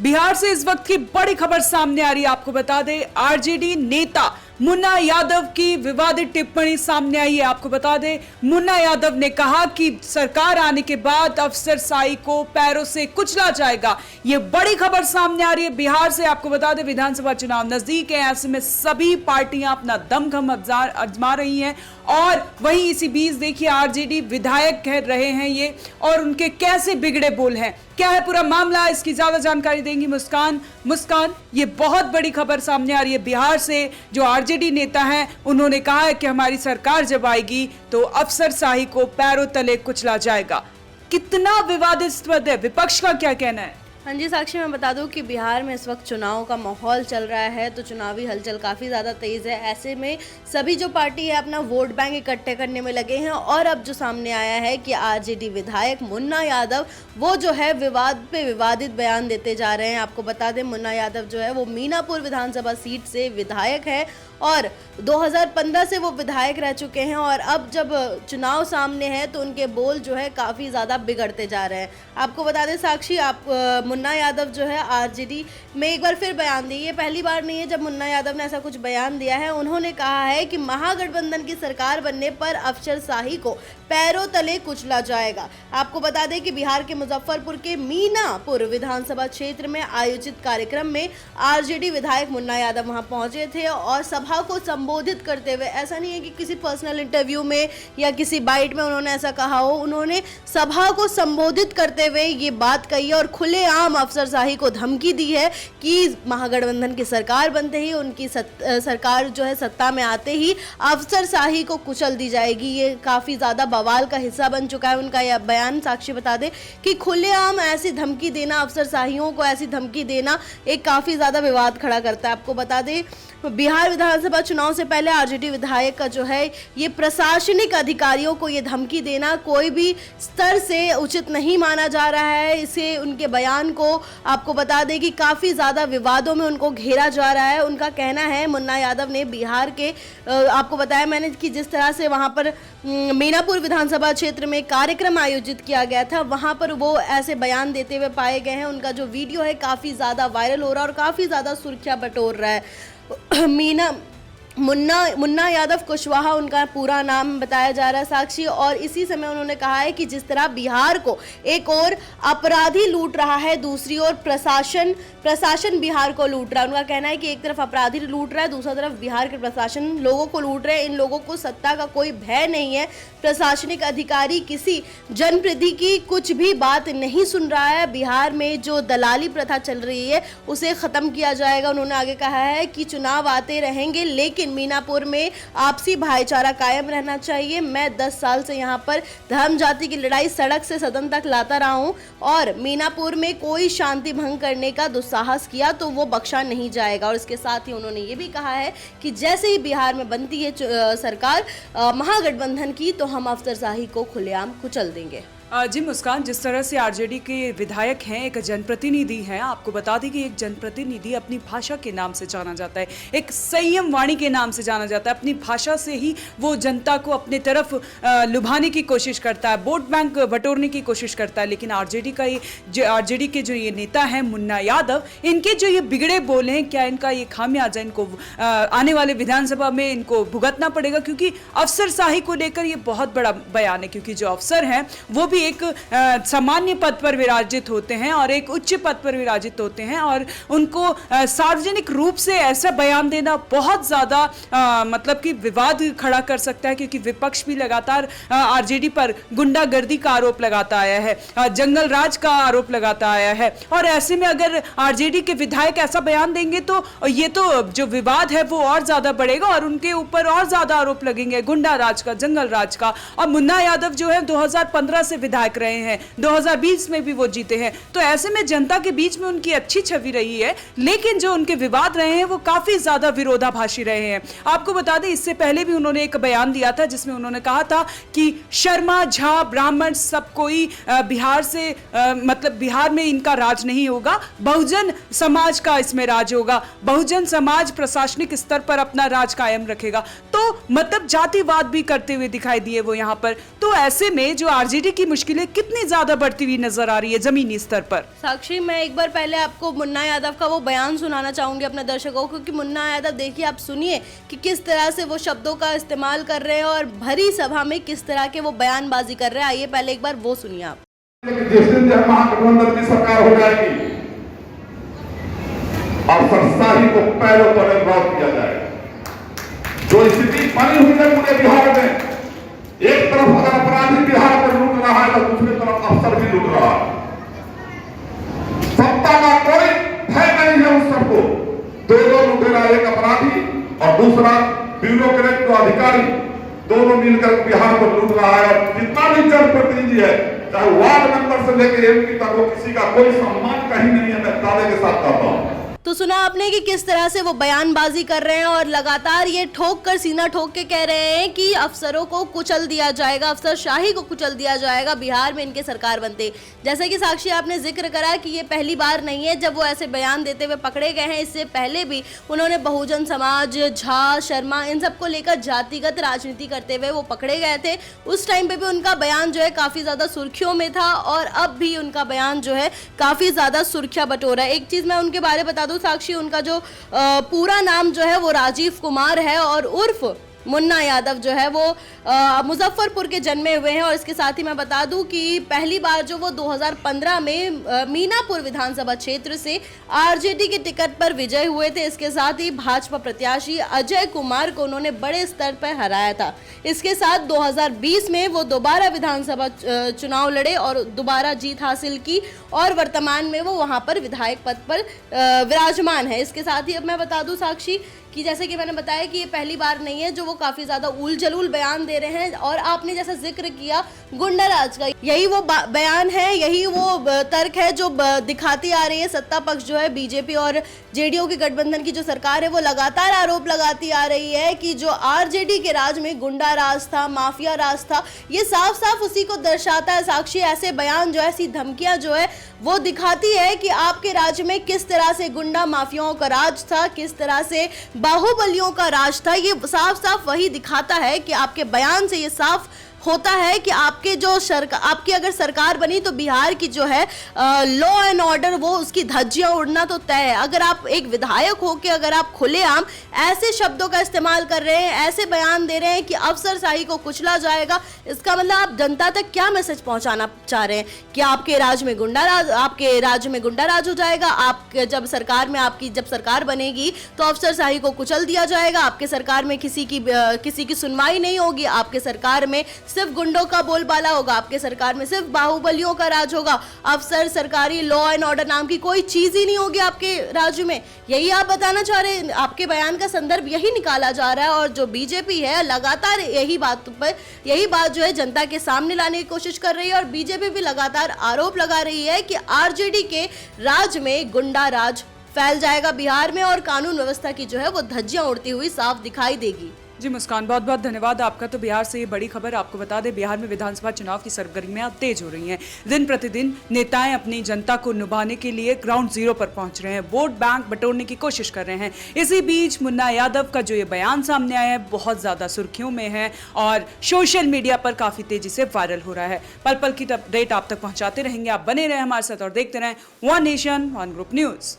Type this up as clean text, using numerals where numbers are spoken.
बिहार से इस वक्त की बड़ी खबर सामने आ रही है। आपको बता दें, आरजेडी नेता मुन्ना यादव की विवादित टिप्पणी सामने आई है। आपको बता दें, मुन्ना यादव ने कहा कि सरकार आने के बाद अफसरशाही को पैरों से कुचला जाएगा। यह बड़ी खबर सामने आ रही है बिहार से। आपको बता दें, विधानसभा चुनाव नजदीक है, ऐसे में सभी पार्टियां अपना दमखम आजमा रही हैं। और वहीं इसी बीच देखिए, आरजेडी विधायक कह रहे हैं ये, और उनके कैसे बिगड़े बोल हैं, क्या है पूरा मामला, इसकी ज्यादा जानकारी देंगी मुस्कान। ये बहुत बड़ी खबर सामने आ रही है बिहार से। जो आरजेडी नेता हैं, उन्होंने कहा है कि हमारी सरकार जब आएगी तो अफसरशाही को पैरों तले कुचला जाएगा। कितना विवादास्पद है, विपक्ष का क्या कहना है? हाँ जी साक्षी, मैं बता दूं कि बिहार में इस वक्त चुनाव का माहौल चल रहा है, तो चुनावी हलचल काफ़ी ज़्यादा तेज़ है। ऐसे में सभी जो पार्टी है अपना वोट बैंक इकट्ठे करने में लगे हैं। और अब जो सामने आया है कि आरजेडी विधायक मुन्ना यादव वो जो है विवाद पे विवादित बयान देते जा रहे हैं। आपको बता दें, मुन्ना यादव जो है वो मीनापुर विधानसभा सीट से विधायक है और 2015 से वो विधायक रह चुके हैं। और अब जब चुनाव सामने है तो उनके बोल जो है काफ़ी ज़्यादा बिगड़ते जा रहे हैं। आपको बता दें साक्षी, मुन्ना यादव जो है आरजेडी में एक बार फिर बयान दिए। ये पहली बार नहीं है जब मुन्ना यादव ने ऐसा कुछ बयान दिया है। उन्होंने कहा है कि महागठबंधन की सरकार बनने पर अफसरशाही को पैरों तले कुचला जाएगा। आपको बता दें कि बिहार के मुजफ्फरपुर के मीनापुर विधानसभा क्षेत्र में आयोजित कार्यक्रम में आरजेडी विधायक मुन्ना यादव वहां पहुंचे थे और सभा को संबोधित करते हुए, ऐसा नहीं है कि किसी पर्सनल इंटरव्यू में या किसी बाइट में उन्होंने ऐसा कहा हो, उन्होंने सभा को संबोधित करते हुए ये बात कही है और खुलेआम अफसरशाही को धमकी दी है कि महागठबंधन की सरकार बनते ही, उनकी सरकार जो है सत्ता में आते ही अफसरशाही को कुचल दी जाएगी। ये काफ़ी ज़्यादा बवाल का हिस्सा बन चुका है उनका यह बयान। साक्षी बता दें कि खुलेआम ऐसी धमकी देना, अफसरशाहियों को ऐसी धमकी देना एक काफ़ी ज़्यादा विवाद खड़ा करता है। आपको बता दें, बिहार विधानसभा चुनाव से पहले आरजेडी विधायक का जो है ये प्रशासनिक अधिकारियों को ये धमकी देना कोई भी स्तर से उचित नहीं माना जा रहा है। इसे, उनके बयान को आपको बता दें कि काफ़ी ज़्यादा विवादों में उनको घेरा जा रहा है। उनका कहना है, मुन्ना यादव ने बिहार के आपको बताया मैंने कि जिस तरह से वहाँ पर मीनापुर विधानसभा क्षेत्र में कार्यक्रम आयोजित किया गया था, वहाँ पर वो ऐसे बयान देते हुए पाए गए हैं। उनका जो वीडियो है काफ़ी ज़्यादा वायरल हो रहा है और काफ़ी ज़्यादा सुर्खियाँ बटोर रहा है। मुन्ना यादव कुशवाहा उनका पूरा नाम बताया जा रहा है साक्षी। और इसी समय उन्होंने कहा है कि जिस तरह बिहार को एक और अपराधी लूट रहा है, दूसरी ओर प्रशासन बिहार को लूट रहा है। उनका कहना है कि एक तरफ अपराधी लूट रहा है, दूसरी तरफ बिहार के प्रशासन लोगों को लूट रहे हैं। इन लोगों को सत्ता का कोई भय नहीं है। प्रशासनिक अधिकारी किसी जनप्रतिनिधि की कुछ भी बात नहीं सुन रहा है। बिहार में जो दलाली प्रथा चल रही है उसे खत्म किया जाएगा। उन्होंने आगे कहा है कि चुनाव आते रहेंगे, लेकिन मीनापुर में आपसी भाईचारा कायम रहना चाहिए। मैं 10 साल से यहाँ पर धर्म जाति की लड़ाई सड़क से सदन तक लाता रहा हूँ और मीनापुर में कोई शांति भंग करने का दुस्साहस किया तो वो बख्शा नहीं जाएगा। और इसके साथ ही उन्होंने ये भी कहा है कि जैसे ही बिहार में बनती है सरकार महागठबंधन की, तो हम अफसरशाही को खुलेआम कुचल देंगे। जी मुस्कान, जिस तरह से आरजेडी के विधायक हैं, एक जनप्रतिनिधि हैं, आपको बता दें कि एक जनप्रतिनिधि अपनी भाषा के नाम से जाना जाता है, एक संयम वाणी के नाम से जाना जाता है। अपनी भाषा से ही वो जनता को अपने तरफ लुभाने की कोशिश करता है, वोट बैंक बटोरने की कोशिश करता है। लेकिन आरजेडी के जो ये नेता हैं मुन्ना यादव, इनके जो ये बिगड़े बोल हैं, क्या इनका ये खामियाजा इनको आने वाले विधानसभा में इनको भुगतना पड़ेगा? क्योंकि अफसरशाही को लेकर ये बहुत बड़ा बयान है। क्योंकि जो अफसर हैं वो भी एक सामान्य पद पर विराजित होते हैं और एक उच्च पद पर विराजित होते हैं, और उनको सार्वजनिक रूप से ऐसा बयान देना बहुत ज्यादा मतलब कि विवाद खड़ा कर सकता है। क्योंकि विपक्ष भी लगातार आरजेडी पर गुंडागर्दी का आरोप लगाता आया है, जंगल राज का आरोप लगाता आया है। और ऐसे में अगर आरजेडी के विधायक ऐसा बयान देंगे तो ये तो जो विवाद है वो और ज्यादा बढ़ेगा और उनके ऊपर और ज्यादा आरोप लगेंगे गुंडा राज का, जंगल राज का। और मुन्ना यादव जो है 2015 से विधायक रहे हैं, 2020 में भी वो जीते हैं, तो ऐसे में जनता के बीच में उनकी अच्छी छवि रही है। लेकिन जो उनके विवाद रहे हैं वो काफी ज्यादा विरोधाभासी रहे हैं। आपको बता दें, इससे पहले भी उन्होंने एक बयान दिया था जिसमें उन्होंने कहा था कि शर्मा, झा, ब्राह्मण सब कोई बिहार से मतलब बिहार में इनका राज नहीं होगा, बहुजन समाज का इसमें राज होगा, बहुजन समाज प्रशासनिक स्तर पर अपना राज कायम रखेगा। तो मतलब जातिवाद भी करते हुए दिखाई दिए वो यहाँ पर। तो ऐसे में जो आरजेडी की मुश्किलें कितनी ज्यादा बढ़ती हुई नजर आ रही है जमीनी स्तर पर? साक्षी, मैं एक बार पहले आपको मुन्ना यादव का वो बयान सुनाना चाहूंगी अपने दर्शकों को, क्योंकि मुन्ना यादव देखिए, आप सुनिए कि किस तरह से वो शब्दों का इस्तेमाल कर रहे हैं और भरी सभा में किस तरह के वो बयानबाजी कर रहे हैं। आइए पहले एक बार वो सुनिए आप। जिस दिन जब महागठबंधन की सरकार हो जाएगी, अफसरशाही को पैरों तले रौब किया जाएगा। जो स्थिति बनी हुई है पूरे बिहार में, एक तरफ अगर अपराधी बिहार में लूट रहा है तो दूसरी तरफ अफसर भी लूट रहा है। सत्ता का कोई भय नहीं है उस सबको। दो लुटेरा, एक अपराधी और दूसरा ब्यूरोक्रेट को अधिकारी, दोनों मिलकर बिहार को लूट रहा है। और जितना भी जनप्रतिनिधि है, चाहे वार्ड मेंबर से लेकर एमपी तक, वो किसी का कोई सम्मान कहीं नहीं है। मैं दावे के साथ कहता हूँ। तो सुना आपने कि किस तरह से वो बयानबाजी कर रहे हैं और लगातार ये ठोक कर, सीना ठोक के कह रहे हैं कि अफसरों को कुचल दिया जाएगा, अफसरशाही को कुचल दिया जाएगा बिहार में इनके सरकार बनते। जैसे कि साक्षी आपने जिक्र करा कि ये पहली बार नहीं है जब वो ऐसे बयान देते हुए पकड़े गए हैं। इससे पहले भी उन्होंने बहुजन समाज, झा, शर्मा, इन सबको लेकर जातिगत राजनीति करते हुए वो पकड़े गए थे। उस टाइम पे भी उनका बयान जो है काफ़ी ज़्यादा सुर्खियों में था और अब भी उनका बयान जो है काफ़ी ज़्यादा सुर्खियाँ बटोरा है। एक चीज़ मैं उनके बारे में बता दूं साक्षी, उनका जो पूरा नाम जो है वो राजीव कुमार है और उर्फ मुन्ना यादव जो है वो मुजफ्फरपुर के जन्मे हुए हैं। और इसके साथ ही मैं बता दूं कि पहली बार जो वो 2015 में मीनापुर विधानसभा क्षेत्र से आरजेडी के टिकट पर विजय हुए थे। इसके साथ ही भाजपा प्रत्याशी अजय कुमार को उन्होंने बड़े स्तर पर हराया था। इसके साथ 2020 में वो दोबारा विधानसभा चुनाव लड़े और दोबारा जीत हासिल की और वर्तमान में वो वहां पर विधायक पद पर विराजमान है। इसके साथ ही अब मैं बता दूं साक्षी कि जैसे कि मैंने बताया कि ये पहली बार नहीं है जो वो काफ़ी ज़्यादा उल जलूल बयान दे रहे हैं। और आपने जैसा जिक्र किया गुंडाराज का, यही वो बयान है, यही वो तर्क है जो दिखाती आ रही है सत्ता पक्ष जो है बीजेपी और जेडीयू की गठबंधन की जो सरकार है वो लगातार आरोप लगाती आ रही है कि जो आरजेडी के राज में गुंडा राज था, माफिया राज था। ये साफ साफ उसी को दर्शाता है साक्षी। ऐसे बयान जो है, ऐसी धमकियां जो है वो दिखाती है कि आपके राज्य में किस तरह से गुंडा माफियाओं का राज था, किस तरह से बाहुबलियों का राज था। ये साफ साफ वही दिखाता है कि आपके बयान से ये साफ होता है कि आपके जो आपकी अगर सरकार बनी तो बिहार की जो है लॉ एंड ऑर्डर वो उसकी धज्जियां उड़ना तो तय है। अगर आप एक विधायक हो के अगर आप खुलेआम ऐसे शब्दों का इस्तेमाल कर रहे हैं, ऐसे बयान दे रहे हैं कि अफसरशाही को कुचला जाएगा, इसका मतलब आप जनता तक क्या मैसेज पहुंचाना चाह रहे हैं कि आपके राज्य में गुंडा राज हो जाएगा। आप जब सरकार में आपकी जब सरकार बनेगी तो अफसरशाही को कुचल दिया जाएगा, आपके सरकार में किसी की सुनवाई नहीं होगी, आपके सरकार में सिर्फ गुंडों का बोलबाला होगा, आपके सरकार में सिर्फ बाहुबलियों का राज होगा, अफसर, सरकारी लॉ एंड ऑर्डर नाम की कोई चीज ही नहीं होगी आपके राज्य में। यही आप बताना चाह रहे हैं, आपके बयान का संदर्भ यही निकाला जा रहा है। और जो बीजेपी है लगातार यही बात जो है जनता के सामने लाने की कोशिश कर रही है और बीजेपी भी लगातार आरोप लगा रही है कि आरजेडी के राज में गुंडा राज फैल जाएगा बिहार में और कानून व्यवस्था की जो है वो धज्जियां उड़ती हुई साफ दिखाई देगी। जी मुस्कान, बहुत बहुत धन्यवाद आपका। तो बिहार से ये बड़ी खबर आपको बता दें, बिहार में विधानसभा चुनाव की सरगर्मियां तेज हो रही हैं। दिन प्रतिदिन नेताएं अपनी जनता को लुभाने के लिए ग्राउंड जीरो पर पहुंच रहे हैं, वोट बैंक बटोरने की कोशिश कर रहे हैं। इसी बीच मुन्ना यादव का जो ये बयान सामने आया है बहुत ज्यादा सुर्खियों में है और सोशल मीडिया पर काफी तेजी से वायरल हो रहा है। पल पल की अपडेट आप तक पहुंचाते रहेंगे। आप बने रहे हमारे साथ और देखते रहें one nation one group news.